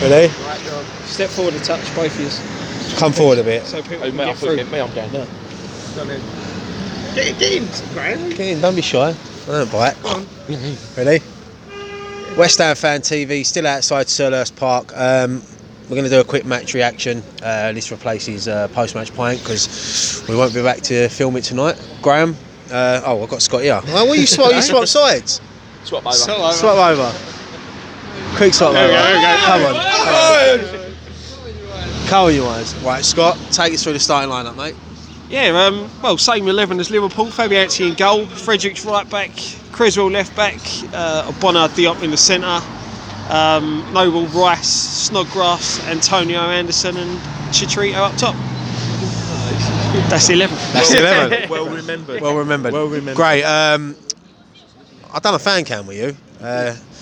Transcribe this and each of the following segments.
Really? Step forward a touch, both of you. Come forward a bit. So people Oh, can mate, get through. I'm going. No. Get in, Graham. Get in, don't be shy. I don't bite. Ready? West Ham Fan TV, still outside Selhurst Park. We're going to do a quick match reaction. This replaces post-match pint because we won't be back to film it tonight. Graham, I've got Scott here. Oh, what you swap sides? Swap over. Swap over. Quick swap over. There we go. Come on. Come on, you guys. Right, Scott, take us through the starting lineup, mate. Yeah, well, same 11 as Liverpool. Fabianski in goal, Fredericks right back, Creswell left back, Bonner Diop in the centre, Noble, Rice, Snodgrass, Antonio Anderson and Chicharito up top. That's 11. That's 11. Well remembered. Well remembered. Great. I've done a fan cam with you.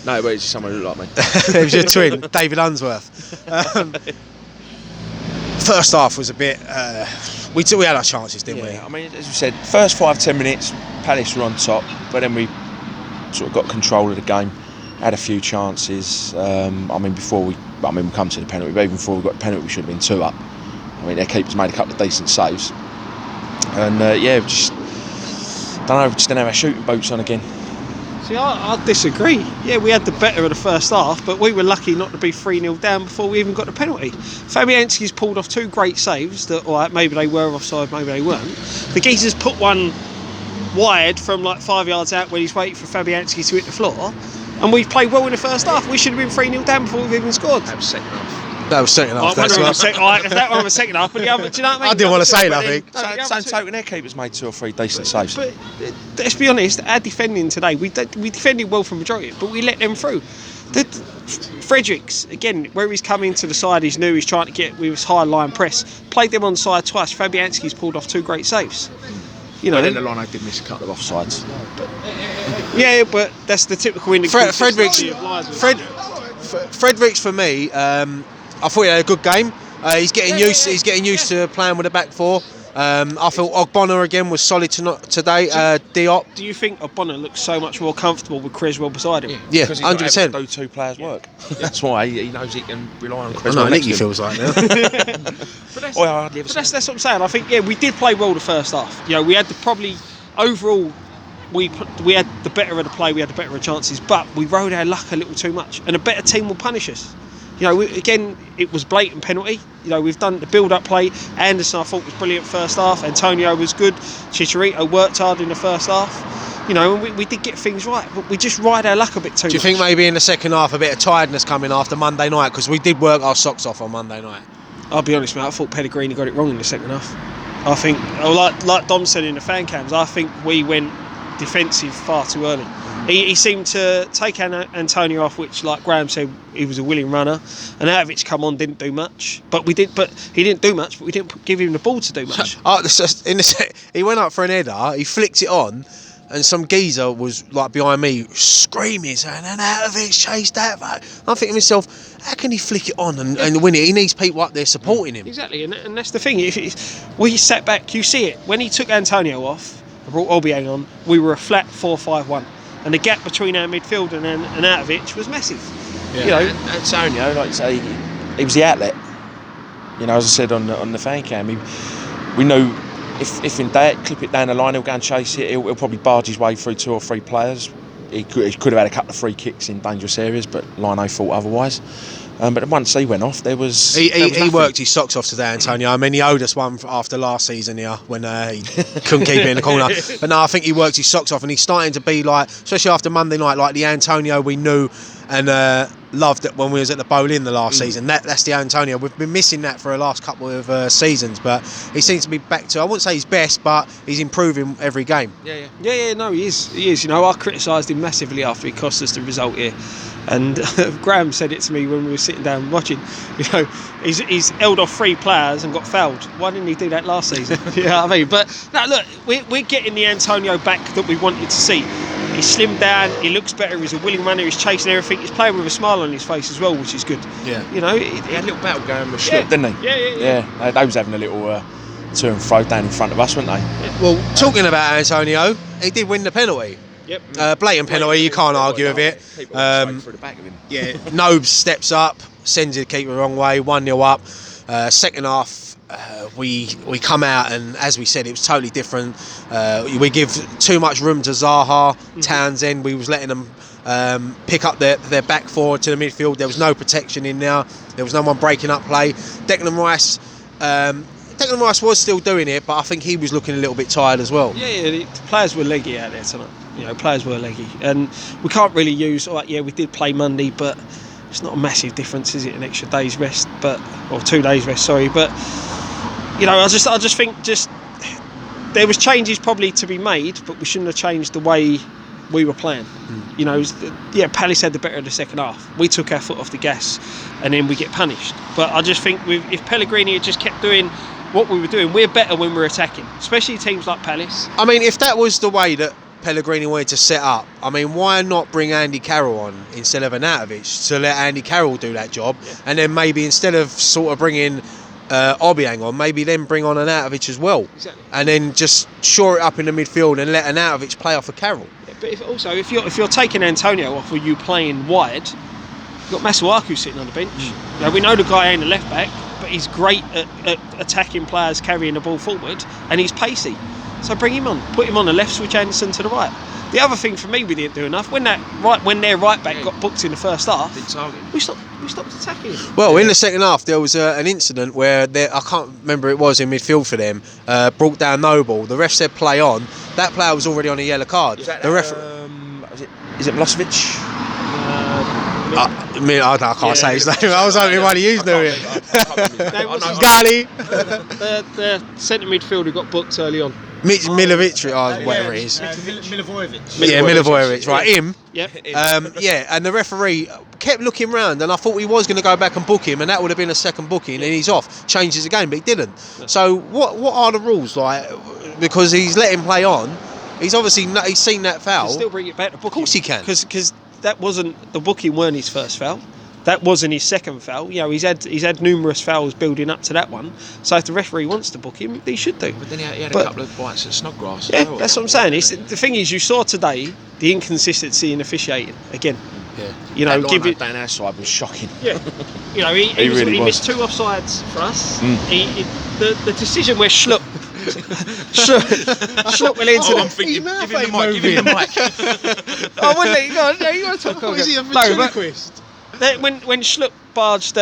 No, but it's someone who looked like me. It was your twin, David Unsworth. First half was a bit. We had our chances, didn't we? I mean, as we said, first 5-10 minutes, Palace were on top, but then we sort of got control of the game, had a few chances. Before we come to the penalty, but even before we got the penalty, we should have been 2 up. I mean, their keepers made a couple of decent saves, and we just didn't have our shooting boots on again. See, I disagree. Yeah, we had the better of the first half, but we were lucky not to be 3-0 down before we even got the penalty. Fabianski's pulled off 2 great saves that, all right, maybe they were offside, maybe they weren't. The geezer's put one wide from like 5 yards out when he's waiting for Fabianski to hit the floor, and we've played well in the first half. We should have been 3-0 down before we've even scored. That was second half. That was second half. That one was second half, but the other, do you know what I mean? I didn't want to say nothing. Same token, their keepers made 2 or 3 decent saves. But let's be honest, our defending today, we defended well for the majority, but we let them through. Fredericks, again, where he's coming to the side, he's new, he's trying to get with his high line press, played them on side twice. Fabianski's pulled off 2 great saves. You know, but then the line did miss a couple of offsides. Yeah, but that's the typical indication. Fredericks for me, I thought he had a good game. He's getting used to playing with a back 4. I thought Ogbonna again was solid today. Diop. Do you think Ogbonna looks so much more comfortable with Creswell beside him? Yeah, 100%. Do 2 players work. That's why he knows he can rely on I Creswell. know, Nicky feels like now. That's what I'm saying. I think we did play well the first half. You know, we had overall we had the better of the play, we had the better of chances, but we rode our luck a little too much, and a better team will punish us. You know, again, it was blatant penalty. You know, we've done the build-up play. Anderson, I thought, was brilliant first half. Antonio was good. Chicharito worked hard in the first half. You know, and we did get things right, but we just ride our luck a bit too much. Do you think maybe in the second half a bit of tiredness coming after Monday night? Because we did work our socks off on Monday night. I'll be honest, mate, I thought Pellegrini got it wrong in the second half. I think, like Dom said in the fan cams, I think we went defensive far too early. He seemed to take Antonio off, which, like Graham said, he was a willing runner, and Atovic come on, didn't do much. But he didn't do much, but we didn't give him the ball to do much. He went up for an header, he flicked it on, and some geezer was like behind me screaming, saying, "And Atovic chased that." I'm thinking to myself, how can he flick it on and win it? He needs people up there supporting him. Exactly, and that's the thing. We sat back, you see it when he took Antonio off, brought Obiang on. We were a flat 4-5-1. And the gap between our midfield and Atovic was massive. Yeah. You know, Antonio, like you say, he was the outlet. You know, as I said on the fan cam, we know if in doubt, clip it down the line, he'll go and chase it. He'll probably barge his way through 2 or 3 players. He could have had a couple of free kicks in dangerous areas, but Lino thought otherwise. But once he went off, there was he worked his socks off today, Antonio. I mean, he owed us one after last season here when he couldn't keep it in the corner. But no, I think he worked his socks off, and he's starting to be like, especially after Monday night, like the Antonio we knew and loved it when we was at the Bowl in the last season. That's the Antonio. We've been missing that for the last couple of seasons, but he seems to be back to, I wouldn't say he's best, but he's improving every game. Yeah, no, he is. You know, I criticised him massively after he cost us the result here. And Graham said it to me when we were sitting down watching. You know, he's held off 3 players and got fouled. Why didn't he do that last season? You know what I mean? But no, look, we're getting the Antonio back that we wanted to see. He's slimmed down, he looks better, he's a willing runner, he's chasing everything, he's playing with a smile on his face as well, which is good. Yeah. You know, he had a little battle going with Schlupp, didn't he? Yeah. They was having a little to and fro down in front of us, weren't they? Yeah. Well, talking about Antonio, he did win the penalty. Yep. Blatant penalty, you can't argue with it. People straight through the back of him. Yeah, Nobes steps up, sends the keeper the wrong way, 1-0 up. Second half, we come out, and as we said, it was totally different. We give too much room to Zaha, Townsend. We was letting them pick up their back forward to the midfield. There was no protection in there. There was no one breaking up play. Declan Rice was still doing it, but I think he was looking a little bit tired as well. Yeah, the players were leggy out there tonight. Players were leggy, and we can't really use. We did play Monday, but it's not a massive difference, is it? An extra day's rest, or 2 days rest. Sorry, but I just think there was changes probably to be made, but we shouldn't have changed the way we were playing. Palace had the better of the second half. We took our foot off the gas, and then we get punished. But I just think if Pellegrini had just kept doing what we were doing, we're better when we're attacking, especially teams like Palace. I mean, if that was the way that Pellegrini wanted to set up, I mean, why not bring Andy Carroll on instead of Arnautovic to let Andy Carroll do that job, and then maybe instead of sort of bringing Obiang on, maybe then bring on Arnautovic as well, and then just shore it up in the midfield and let Arnautovic play off of Carroll. But if you're taking Antonio off, with you playing wide, you've got Masuaku sitting on the bench. We know the guy ain't a left back, but he's great at attacking players, carrying the ball forward, and he's pacey. So bring him on, put him on the left, switch Anderson to the right. The other thing for me, we didn't do enough when their right back got booked in the first half. We stopped attacking him. Well, in the second half, there was an incident where I can't remember who it was in midfield for them, brought down Noble. The ref said play on. That player was already on a yellow card. Is it Milosevic? I can't say his name. I was hoping one of you knew it. Gali. The centre midfielder got booked early on. Milivojevic, whatever it is. Milivojevic, right, him. Yep. And the referee kept looking round, and I thought he was going to go back and book him, and that would have been a second booking, and he's off, changes the game, but he didn't. So what are the rules, like? Because he's let him play on, he's seen that foul. He'll still bring it back to booking. Of course he can. Because that wasn't, the booking weren't his first foul. That wasn't his second foul. He's had numerous fouls building up to that one. So if the referee wants to book him, he should do. But then he had a couple of bites at Snodgrass. Yeah, that's what I'm saying. The thing is, you saw today the inconsistency in officiating again. Yeah. That down our side was shocking. Yeah. He missed 2 offsides for us. The decision where Schlupp went into I'm thinking, give him the mic. Oh, wouldn't he? You want to talk about it? When Schlupp barged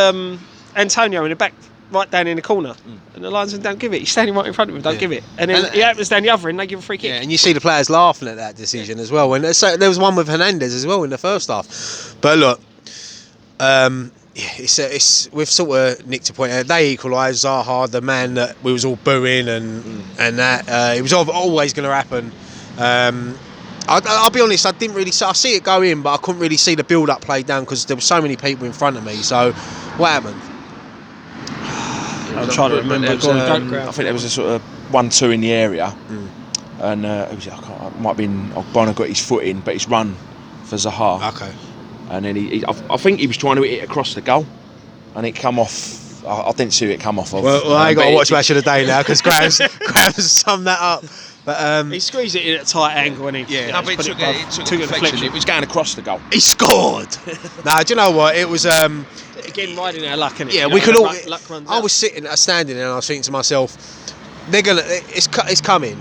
Antonio in the back, right down in the corner, and the linesman don't give it. He's standing right in front of him, don't give it. And then he happens down the other end, they give a free kick. Yeah, and you see the players laughing at that decision as well. And so there was one with Hernandez as well in the first half. But look, we've sort of nicked a point. They equalised. Zaha, the man that we was all booing, and that it was always going to happen. I'll be honest, I didn't really I see it go in, but I couldn't really see the build-up play down because there were so many people in front of me. So, what happened? I'm trying to remember. I think there was a sort of 1-2 in the area, and it might have been Ogbonna got his foot in, but it's run for Zaha. Okay. And then I think he was trying to hit it across the goal, and it come off. I didn't see it come off. Well, I ain't got to watch Match of the Day now because Graham's summed that up. But he squeezed it in at a tight angle, and he but it took a deflection. It was going across the goal. He scored. Now, do you know what? It was again riding our luck, innit? Yeah, we could all. I was standing there, and I was thinking to myself, they're gonna. It's coming.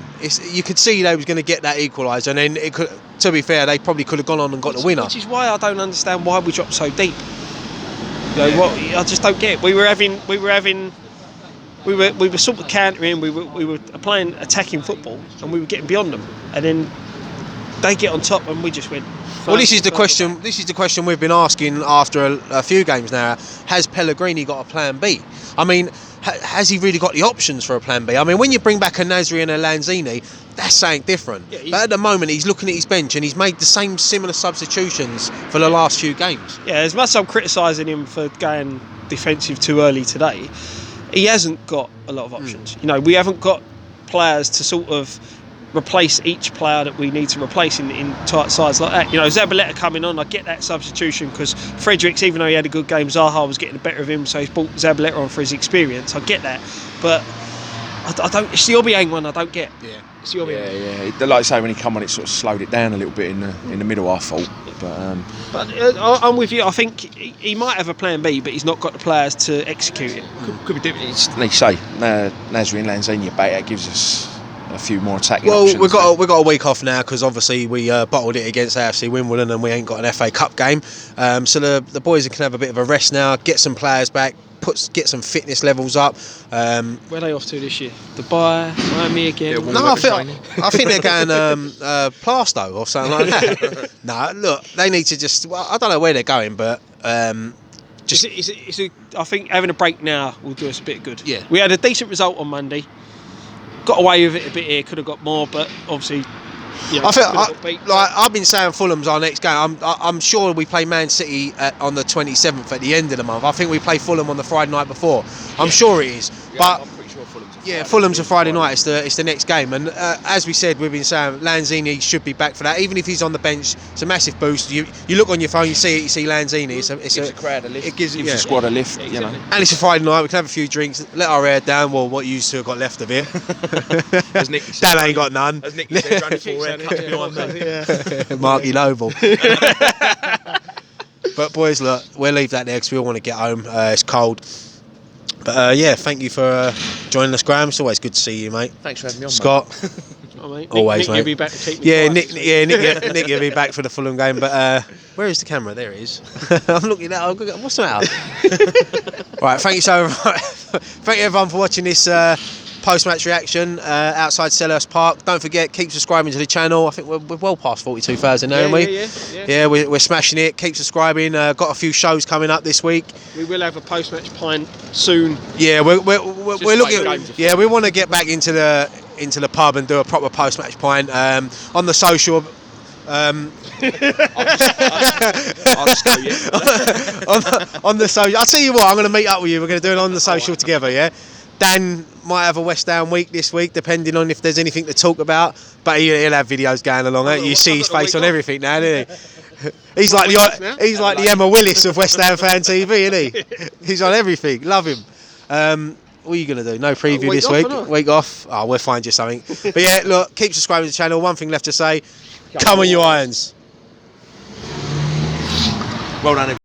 You could see they was going to get that equaliser, and then it could. To be fair, they probably could have gone on and got the winner. Which is why I don't understand why we dropped so deep. I just don't get it. We were sort of countering. We were playing attacking football, and we were getting beyond them. And then they get on top, and we just went. Well, this is the question. This is the question we've been asking after a few games now. Has Pellegrini got a plan B? I mean, has he really got the options for a plan B? I mean, when you bring back a Nasri and a Lanzini, that's something different. Yeah, but at the moment, he's looking at his bench and he's made the same similar substitutions for the last few games. Yeah, as much as I'm criticising him for going defensive too early today, he hasn't got a lot of options. We haven't got players to sort of replace each player that we need to replace in tight sides like that. Zabaleta coming on, I get that substitution because Fredericks, even though he had a good game, Zaha was getting the better of him, so he's brought Zabaleta on for his experience. I get that, but I don't. It's the Obiang one I don't get. Yeah. It's the Obiang. Yeah. Like I say, when he come on, it sort of slowed it down a little bit in the middle. I thought, But I'm with you. I think he might have a plan B, but he's not got the players to execute it. Could be different. Like you say, Nasri and Lanzini back. That gives us a few more attacking Well, options. we've got a week off now because obviously we bottled it against AFC Wimbledon and we ain't got an FA Cup game. So the boys can have a bit of a rest now, get some players back, get some fitness levels up. Where are they off to this year? Dubai, Miami again? No, I think they're going Plasto or something like that. No, look, they need to just. Well, I don't know where they're going, but. I think having a break now will do us a bit of good. Yeah. We had a decent result on Monday. Got away with it a bit here. Could have got more, but obviously, I feel I've been saying Fulham's our next game. I'm sure we play Man City on the 27th at the end of the month. I think we play Fulham on the Friday night before. I'm sure it is, but. I'm pretty sure Fulham's a Friday night. It's the next game, and as we said, we've been saying Lanzini should be back for that. Even if he's on the bench, it's a massive boost. You look on your phone, you see Lanzini. It's a crowd a lift. It gives the squad a lift. Exactly. You know, and it's a Friday night. We can have a few drinks, let our hair down. Well, what you two have got left of it. as Nicky said, Dan ain't got none. As Nicky said, running full red cups behind me. Marky Noble. But boys, look, we'll leave that there because we all want to get home. It's cold. But thank you for joining us, Graham. It's always good to see you, mate. Thanks for having me on, Scott. Mate. Always, Nick, mate. You'll be back to keep me quiet, Nick will be back for the Fulham game. But where is the camera? There it is. I'm looking at. What's the matter? Right. Thank you so much. Thank you everyone for watching this post-match reaction outside Selhurst Park. Don't forget, keep subscribing to the channel. I think we're well past 42,000 now, aren't we? Yeah, we're smashing it. Keep subscribing. Got a few shows coming up this week. We will have a post-match pint soon. Yeah, we're looking. Yeah, we want to get back into the pub and do a proper post-match pint on the social. I'll just go, yeah. on the social. I'll tell you what. I'm going to meet up with you. We're going to do it on the social together. Yeah. Dan might have a West Ham week this week, depending on if there's anything to talk about. But he'll have videos going along. You see his face on everything now, don't he? He's like the Emma Willis of West Ham Fan TV, isn't he? He's on everything. Love him. What are you going to do? No preview this week? Week off? Oh, we'll find you something. But yeah, look, keep subscribing to the channel. One thing left to say. Come on, you Irons. Well done, everyone.